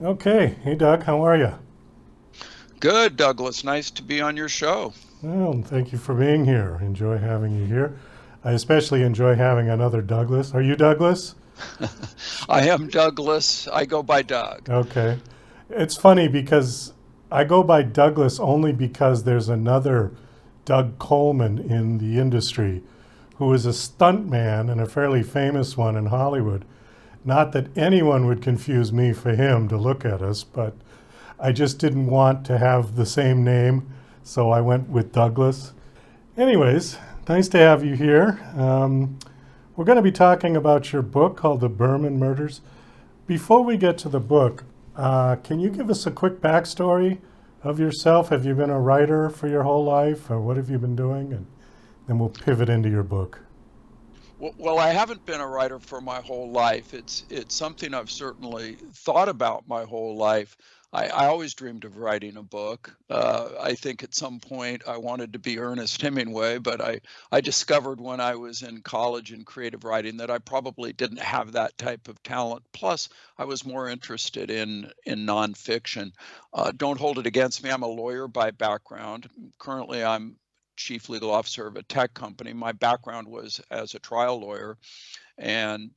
Okay. Hey, Doug, how are you? Good, Douglas. Nice to be on your show. Well, thank you for being here. Enjoy having you here. I especially enjoy having another Douglas. Are you Douglas? I am Douglas. I go by Doug. Okay. It's funny because I go by Douglas only because there's another Doug Coleman in the industry who is a stuntman and a fairly famous one in Hollywood. Not that anyone would confuse me for him to look at us, but I just didn't want to have the same name, so I went with Douglas. Anyways, nice to have you here. We're going to be talking about your book called The Berman Murders. Before we get to the book, can you give us a quick backstory of yourself? Have you been a writer for your whole life, or what have you been doing? And then we'll pivot into your book. Well, I haven't been a writer for my whole life. It's something I've certainly thought about my whole life. I always dreamed of writing a book. I think at some point I wanted to be Ernest Hemingway, but I discovered when I was in college in creative writing that I probably didn't have that type of talent. Plus, I was more interested in nonfiction. Don't hold it against me. I'm a lawyer by background. Currently, I'm chief legal officer of a tech company. My background was as a trial lawyer. And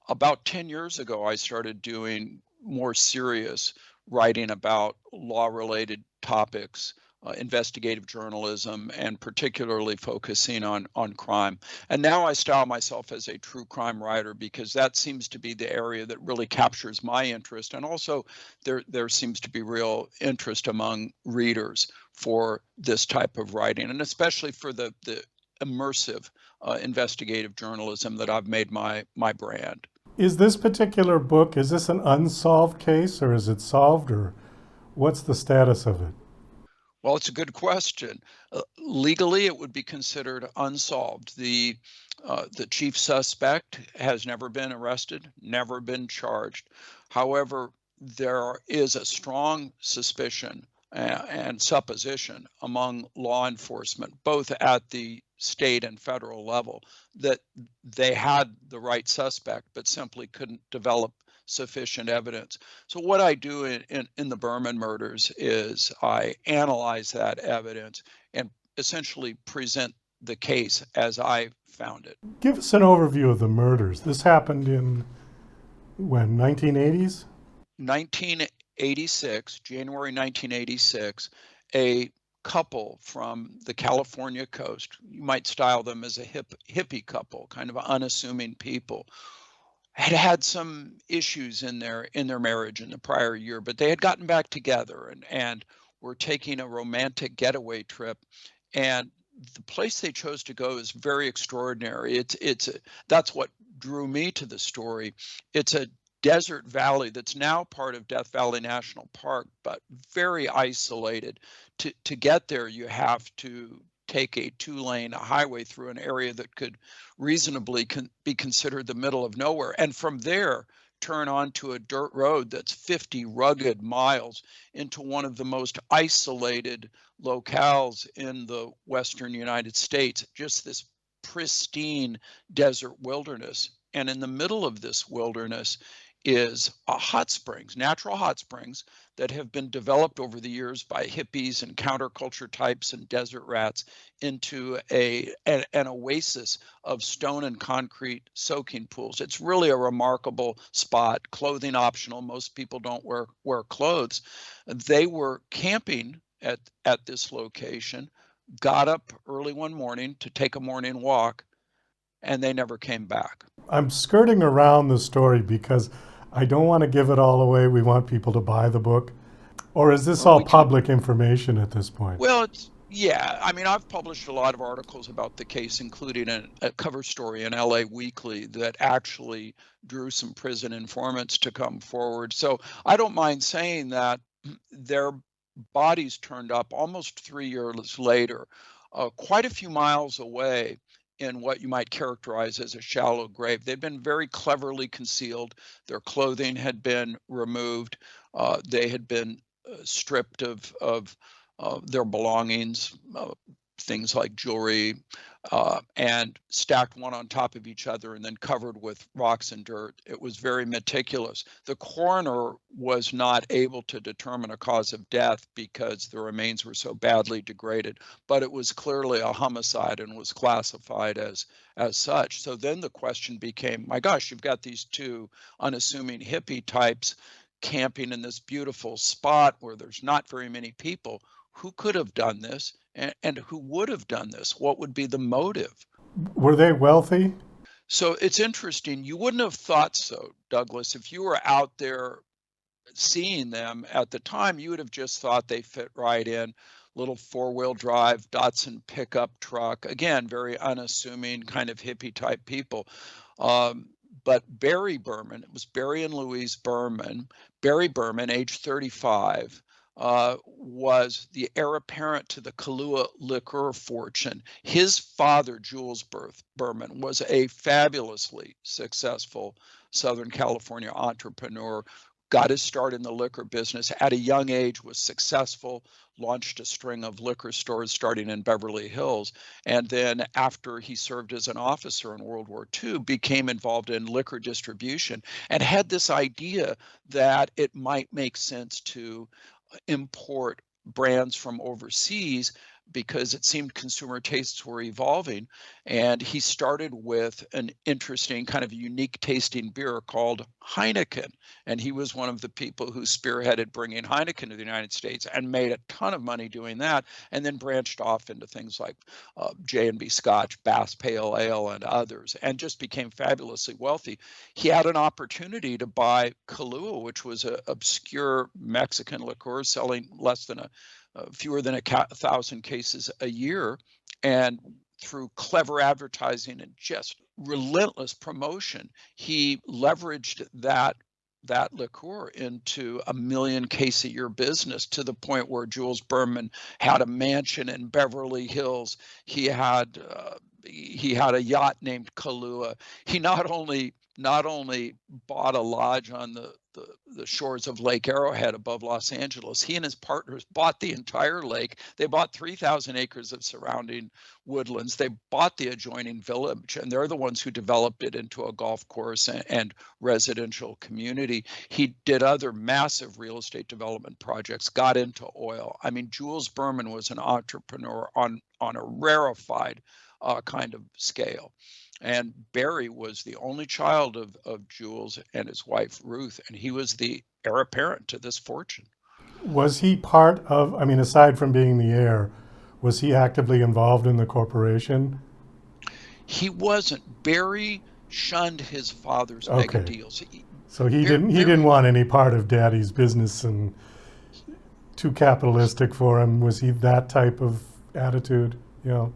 about 10 years ago, I started doing more serious writing about law related topics. Investigative journalism, and particularly focusing on crime. And now I style myself as a true crime writer because that seems to be the area that really captures my interest. And also, there seems to be real interest among readers for this type of writing, and especially for the immersive investigative journalism that I've made my brand. Is this particular book, is this an unsolved case, or is it solved, or what's the status of it? Well, it's a good question. Legally, it would be considered unsolved. The chief suspect has never been arrested, never been charged. However, there is a strong suspicion and supposition among law enforcement, both at the state and federal level, that they had the right suspect, but simply couldn't develop sufficient evidence. So what I do in the Berman murders is I analyze that evidence and essentially present the case as I found it. Give us an overview of the murders. This happened in when, 1980s? 1986, January 1986, a couple from the California coast, you might style them as a hippie couple, kind of unassuming people, had some issues in their marriage in the prior year, but they had gotten back together and were taking a romantic getaway trip. And the place they chose to go is very extraordinary. That's what drew me to the story. It's a desert valley that's now part of Death Valley National Park, but very isolated. To get there, you have to take a two-lane highway through an area that could reasonably be considered the middle of nowhere. And from there, turn onto a dirt road that's 50 rugged miles into one of the most isolated locales in the Western United States, just this pristine desert wilderness. And in the middle of this wilderness is hot springs, natural hot springs that have been developed over the years by hippies and counterculture types and desert rats into an oasis of stone and concrete soaking pools. It's really a remarkable spot, clothing optional. Most people don't wear clothes. They were camping at this location, got up early one morning to take a morning walk, and they never came back. I'm skirting around the story because I don't want to give it all away. We want people to buy the book. Or is this Well, all we can public information at this point? Well, yeah. I mean, I've published a lot of articles about the case, including a cover story in LA Weekly that actually drew some prison informants to come forward. So I don't mind saying that their bodies turned up almost 3 years later, quite a few miles away in what you might characterize as a shallow grave. They'd been very cleverly concealed. Their clothing had been removed. They had been stripped of their belongings, things like jewelry, and stacked one on top of each other and then covered with rocks and dirt. It was very meticulous. The coroner was not able to determine a cause of death because the remains were so badly degraded, but it was clearly a homicide and was classified as such. So then the question became, my gosh, you've got these two unassuming hippie types camping in this beautiful spot where there's not very many people. Who could have done this, and who would have done this? What would be the motive? Were they wealthy? So it's interesting. You wouldn't have thought so, Douglas. If you were out there seeing them at the time, you would have just thought they fit right in. Little four-wheel drive Datsun pickup truck. Again, very unassuming, kind of hippie type people. But Barry Berman, it was Barry and Louise Berman. Barry Berman, age 35, was the heir apparent to the Kahlua liquor fortune. His father, Jules Berman, was a fabulously successful Southern California entrepreneur, got his start in the liquor business at a young age, was successful, launched a string of liquor stores starting in Beverly Hills. And then after he served as an officer in World War II, became involved in liquor distribution and had this idea that it might make sense to import brands from overseas because it seemed consumer tastes were evolving. And he started with an interesting kind of unique tasting beer called Heineken. And he was one of the people who spearheaded bringing Heineken to the United States and made a ton of money doing that, and then branched off into things like J&B Scotch, Bass Pale Ale, and others, and just became fabulously wealthy. He had an opportunity to buy Kahlua, which was an obscure Mexican liqueur selling less than fewer than 1,000 cases a year, and through clever advertising and just relentless promotion, he leveraged that liqueur into a 1 million case a year business, to the point where Jules Berman had a mansion in Beverly Hills. He had a yacht named Kahlua. He not only bought a lodge on the shores of Lake Arrowhead above Los Angeles. He and his partners bought the entire lake. They bought 3,000 acres of surrounding woodlands. They bought the adjoining village, and they're the ones who developed it into a golf course and residential community. He did other massive real estate development projects, got into oil. I mean, Jules Berman was an entrepreneur on a rarefied kind of scale. And Barry was the only child of Jules and his wife, Ruth, and he was the heir apparent to this fortune. Was he part of, I mean, aside from being the heir, was he actively involved in the corporation? He wasn't. Barry shunned his father's mega Okay. deals. So he didn't want any part of Daddy's business and too capitalistic for him. Was he that type of attitude? You know?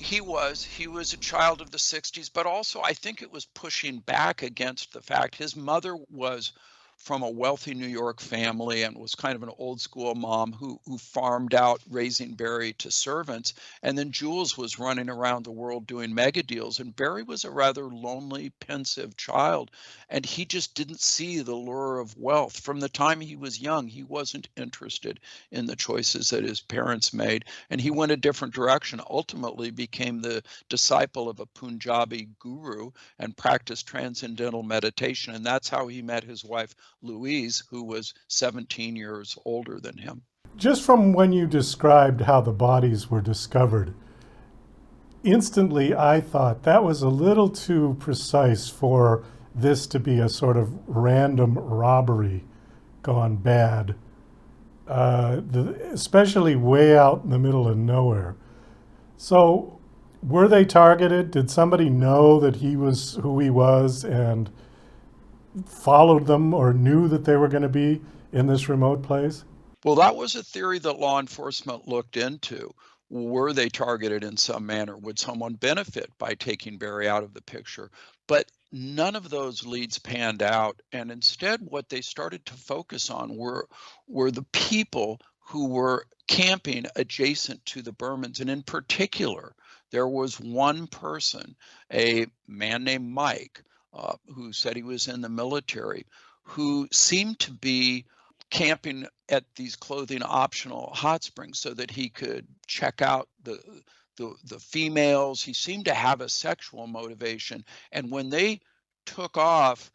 He was a child of the 60s, but also I think it was pushing back against the fact his mother was from a wealthy New York family and was kind of an old school mom who farmed out raising Barry to servants. And then Jules was running around the world doing mega deals. And Barry was a rather lonely, pensive child. And he just didn't see the lure of wealth. From the time he was young, he wasn't interested in the choices that his parents made. And he went a different direction, ultimately became the disciple of a Punjabi guru and practiced transcendental meditation. And that's how he met his wife, Louise, who was 17 years older than him. Just from when you described how the bodies were discovered, instantly I thought that was a little too precise for this to be a sort of random robbery gone bad, especially way out in the middle of nowhere. So were they targeted? Did somebody know that he was who he was and followed them or knew that they were going to be in this remote place? Well, that was a theory that law enforcement looked into. Were they targeted in some manner? Would someone benefit by taking Barry out of the picture? But none of those leads panned out. And instead, what they started to focus on were the people who were camping adjacent to the Bermans. And in particular, there was one person, a man named Mike, who said he was in the military, who seemed to be camping at these clothing optional hot springs so that he could check out the the females. He seemed to have a sexual motivation. And when they took off,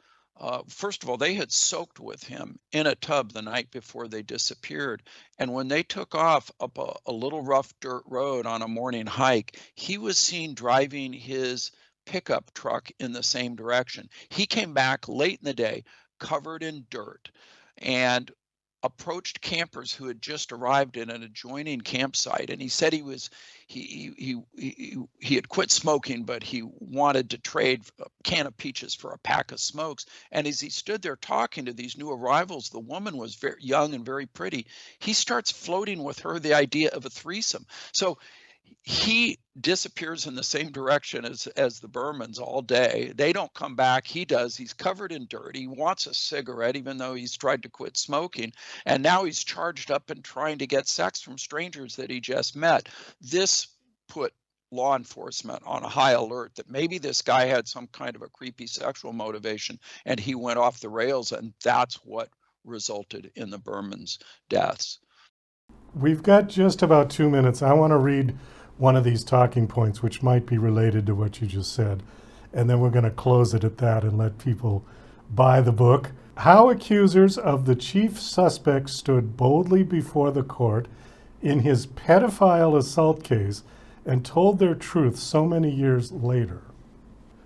first of all, they had soaked with him in a tub the night before they disappeared. And when they took off up a little rough dirt road on a morning hike, he was seen driving his pickup truck in the same direction. He came back late in the day, covered in dirt, and approached campers who had just arrived at an adjoining campsite. And he said he had quit smoking, but he wanted to trade a can of peaches for a pack of smokes. And as he stood there talking to these new arrivals, the woman was very young and very pretty. He starts floating with her the idea of a threesome. So he disappears in the same direction as the Bermans all day. They don't come back. He does. He's covered in dirt. He wants a cigarette, even though he's tried to quit smoking. And now he's charged up and trying to get sex from strangers that he just met. This put law enforcement on a high alert that maybe this guy had some kind of a creepy sexual motivation, and he went off the rails, and that's what resulted in the Bermans' deaths. We've got just about 2 minutes. I want to read one of these talking points, which might be related to what you just said. And then we're going to close it at that and let people buy the book. How accusers of the chief suspect stood boldly before the court in his pedophile assault case and told their truth so many years later.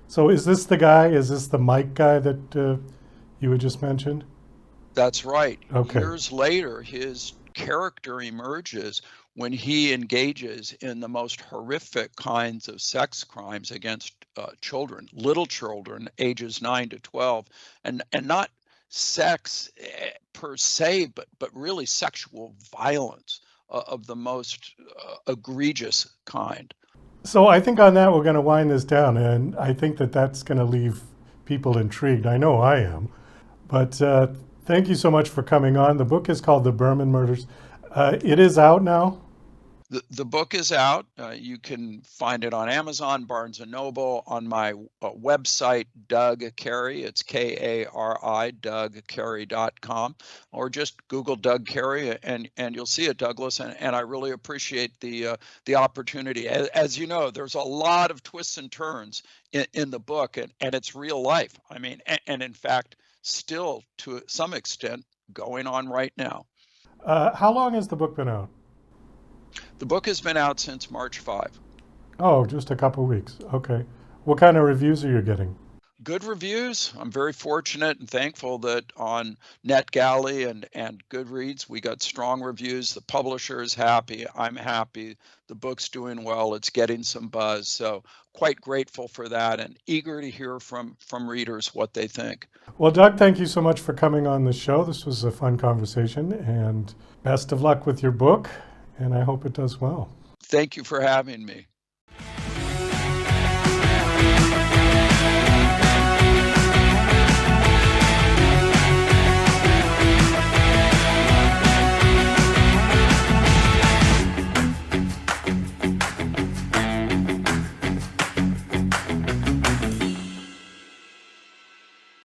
So is this the guy? Is this the Mike guy that you had just mentioned? That's right. Okay. Years later, his character emerges when he engages in the most horrific kinds of sex crimes against children, little children, ages 9 to 12, and not sex per se, but really sexual violence of the most egregious kind. So I think on that we're going to wind this down, and I think that that's going to leave people intrigued. I know I am. But thank you so much for coming on. The book is called The Berman Murders. It is out now? The book is out. You can find it on Amazon, Barnes & Noble, on my website, Doug Kari. It's Kari, DougKari.com. Or just Google Doug Kari, and you'll see it, Douglas. And I really appreciate the opportunity. As you know, there's a lot of twists and turns in the book, and it's real life. I mean, and in fact, still to some extent going on right now. How long has the book been out? The book has been out since March 5. Oh, just a couple weeks. Okay. What kind of reviews are you getting? Good reviews. I'm very fortunate and thankful that on NetGalley and Goodreads, we got strong reviews. The publisher is happy. I'm happy. The book's doing well. It's getting some buzz. So quite grateful for that and eager to hear from readers what they think. Well, Doug, thank you so much for coming on the show. This was a fun conversation, and best of luck with your book, and I hope it does well. Thank you for having me.